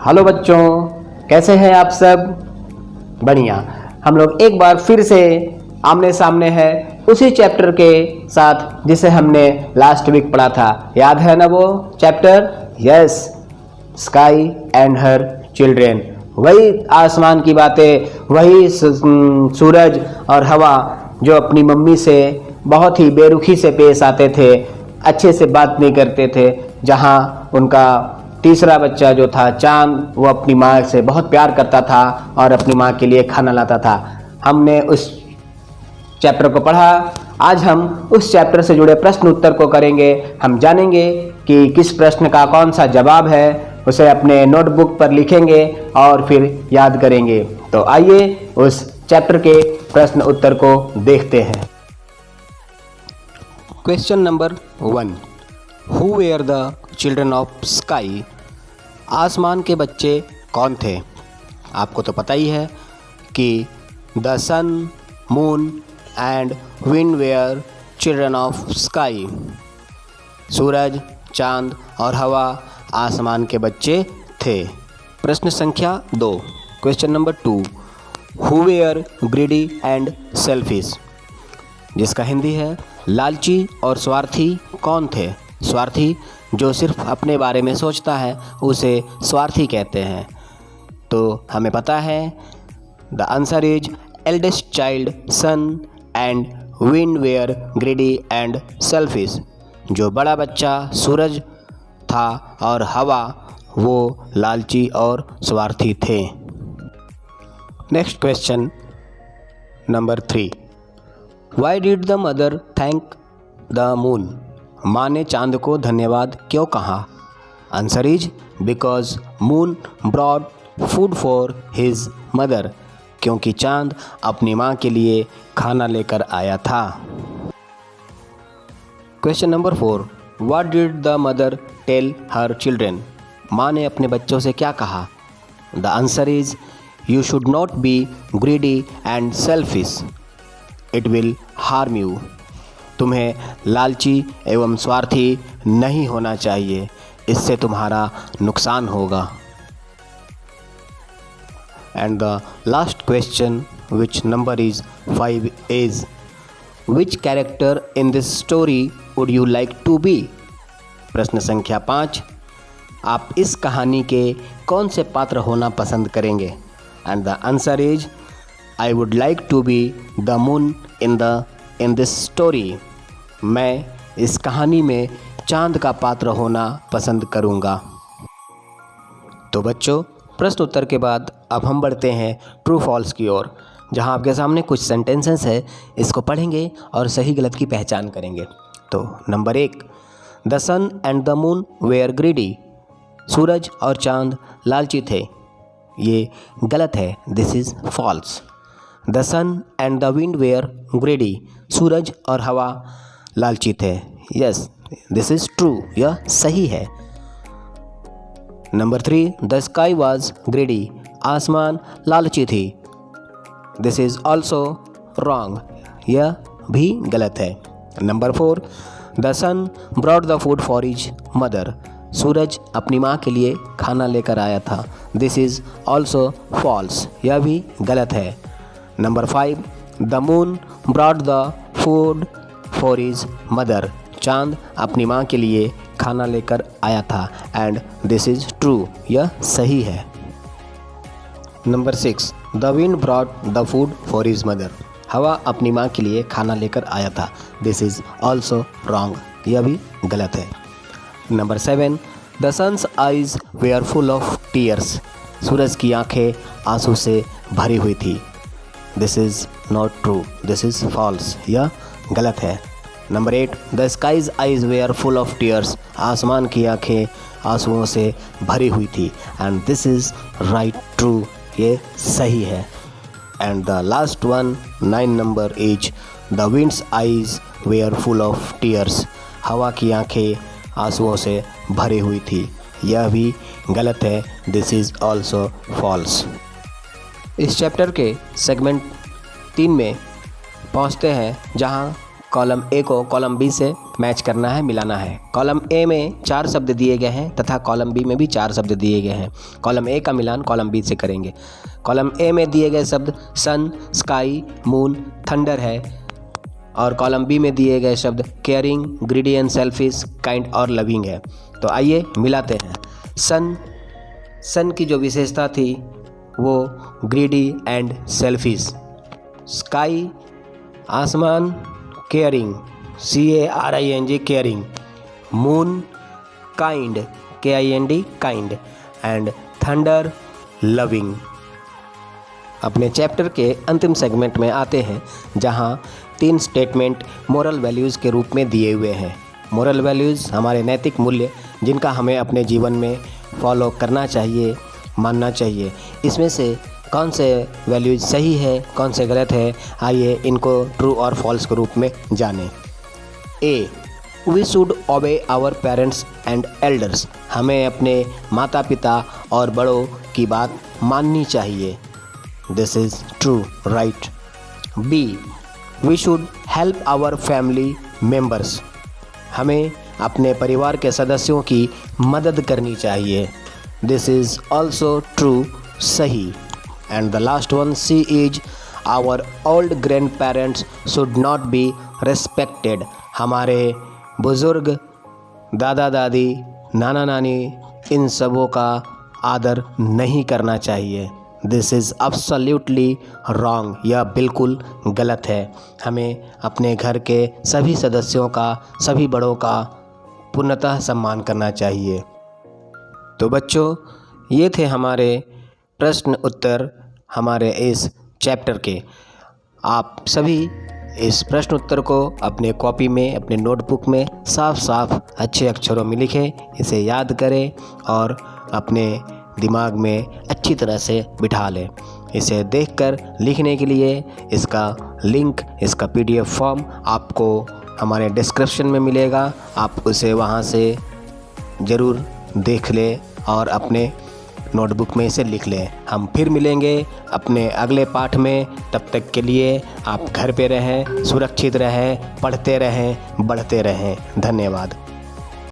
Hello बच्चों, कैसे हैं आप सब? बढ़िया। हम लोग एक बार फिर से आमने सामने हैं उसी चैप्टर के साथ जिसे हमने लास्ट वीक पढ़ा था। याद है ना वो chapter? Yes, sky and her children. वही आसमान की बातें, वही सूरज और हवा जो अपनी मम्मी से बहुत ही बेरुखी से पेश आते थे, अच्छे से बात नहीं करते थे। जहाँ उनका तीसरा बच्चा जो था चांद, वो अपनी माँ से बहुत प्यार करता था और अपनी माँ के लिए खाना लाता था। हमने उस चैप्टर को पढ़ा। आज हम उस चैप्टर से जुड़े प्रश्न उत्तर को करेंगे। हम जानेंगे कि किस प्रश्न का कौन सा जवाब है, उसे अपने नोटबुक पर लिखेंगे और फिर याद करेंगे। तो आइए उस चैप्टर के प्रश्न उत्तर को देखते हैं। Question number 1, who were the children of sky? आसमान के बच्चे कौन थे? आपको तो पता ही है कि the sun, moon and wind were children of sky. सूरज, चांद और हवा आसमान के बच्चे थे। प्रश्न संख्या 2, question number 2, who were greedy and selfish? जिसका हिंदी है लालची और स्वार्थी कौन थे? स्वार्थी जो सिर्फ अपने बारे में सोचता है उसे स्वार्थी कहते हैं। तो हमें पता है the answer is eldest child, sun and wind were greedy and selfish. जो बड़ा बच्चा सूरज था और हवा वो लालची और स्वार्थी थे। Next question number 3, why did the mother thank the moon? माँ ने चांद को धन्यवाद क्यों कहा? Answer is because moon brought food for his mother. क्योंकि चांद अपनी माँ के लिए खाना लेकर आया था। Question number 4, what did the mother tell her children? माँ ने अपने बच्चों से क्या कहा? The answer is you should not be greedy and selfish, it will harm you. तुम्हें लालची एवं स्वार्थी नहीं होना चाहिए, इससे तुम्हारा नुकसान होगा। And the last question which number is 5 is which character in this story would you like to be? प्रश्न संख्या 5, आप इस कहानी के कौन से पात्र होना पसंद करेंगे? And the answer is I would like to be the moon in this story. मैं इस कहानी में चांद का पात्र होना पसंद करूंगा। तो बच्चों, प्रश्न उत्तर के बाद अब हम बढ़ते हैं ट्रू फॉल्स की ओर, जहां आपके सामने कुछ सेंटेंसेस है, इसको पढ़ेंगे और सही गलत की पहचान करेंगे। तो number 1, the sun and the moon were greedy. सूरज और चांद लालची थे। ये गलत है, this is false. The sun and the wind were greedy. सूरज और हवा लालची थे। यस, दिस इज ट्रू, यह सही है। Number 3, the sky was greedy. आसमान लालची थी। दिस इज ऑल्सो रॉन्ग, यह भी गलत है। Number 4, the sun brought the food for his mother. सूरज अपनी माँ के लिए खाना लेकर आया था। दिस इज ऑल्सो फॉल्स, यह भी गलत है। Number 5, the moon brought the food for his mother. चांद अपनी माँ के लिए खाना लेकर आया था। एंड दिस इज ट्रू, यह सही है। Number 6, the wind brought the food for his mother. हवा अपनी माँ के लिए खाना लेकर आया था। दिस इज ऑल्सो रॉन्ग, यह भी गलत है। Number 7, the sun's eyes were full of tears. सूरज की आंखें आंसू से भरी हुई थी। This is not true, this is false, यह गलत है। Number 8, the sky's eyes were full of tears. आसमान की आंखें आंसुओं से भरी हुई थी। And this is right, true, ये सही है। And the last one, 9 number is the wind's eyes were full of tears. हवा की आंखें आंसुओं से भरी हुई थी। यह भी गलत है, दिस इज ऑल्सो फॉल्स। इस चैप्टर के सेगमेंट 3 में पहुंचते हैं, जहां कॉलम ए को कॉलम बी से मैच करना है, मिलाना है। कॉलम ए में 4 शब्द दिए गए हैं तथा कॉलम बी में भी 4 शब्द दिए गए हैं। कॉलम ए का मिलान कॉलम बी से करेंगे। कॉलम ए में दिए गए शब्द सन, स्काई, मून, थंडर है और कॉलम बी में दिए गए शब्द caring, greedy and selfish, kind और लविंग है। तो आइए मिलाते हैं। सन की जो विशेषता थी वो ग्रीडी एंड सेल्फिश। स्काई आसमान, caring, CARING caring. Moon kind, KIND kind and thunder loving. अपने चैप्टर के अंतिम सेगमेंट में आते हैं जहां 3 स्टेटमेंट मोरल वैल्यूज़ के रूप में दिए हुए हैं। मोरल वैल्यूज़ हमारे नैतिक मूल्य जिनका हमें अपने जीवन में फॉलो करना चाहिए, मानना चाहिए। इसमें से कौन से वैल्यूज सही है, कौन से गलत है, आइए इनको ट्रू और फॉल्स के रूप में जानें। A, we should obey our parents and elders. हमें अपने माता पिता और बड़ों की बात माननी चाहिए। This is true, right. B, we should help our family members. हमें अपने परिवार के सदस्यों की मदद करनी चाहिए। दिस इज़ ऑल्सो ट्रू, सही। And the last one, C is our old grandparents should not be respected. हमारे बुज़ुर्ग, दादा दादी, नाना नानी, इन सबों का आदर नहीं करना चाहिए। दिस इज़ एब्सोल्युटली रॉन्ग, यह बिल्कुल गलत है। हमें अपने घर के सभी सदस्यों का, सभी बड़ों का पूर्णतः सम्मान करना चाहिए। तो बच्चों, ये थे हमारे प्रश्न उत्तर हमारे इस चैप्टर के। आप सभी इस प्रश्न उत्तर को अपने कॉपी में, अपने नोटबुक में साफ साफ अच्छे अक्षरों में लिखें, इसे याद करें और अपने दिमाग में अच्छी तरह से बिठा लें। इसे देखकर लिखने के लिए इसका लिंक, इसका PDF फॉर्म आपको हमारे डिस्क्रिप्शन में मिलेगा। आप उसे वहाँ से ज़रूर देख लें और अपने नोटबुक में इसे लिख लें। हम फिर मिलेंगे अपने अगले पाठ में। तब तक के लिए आप घर पे रहें, सुरक्षित रहें, पढ़ते रहें, बढ़ते रहें। धन्यवाद।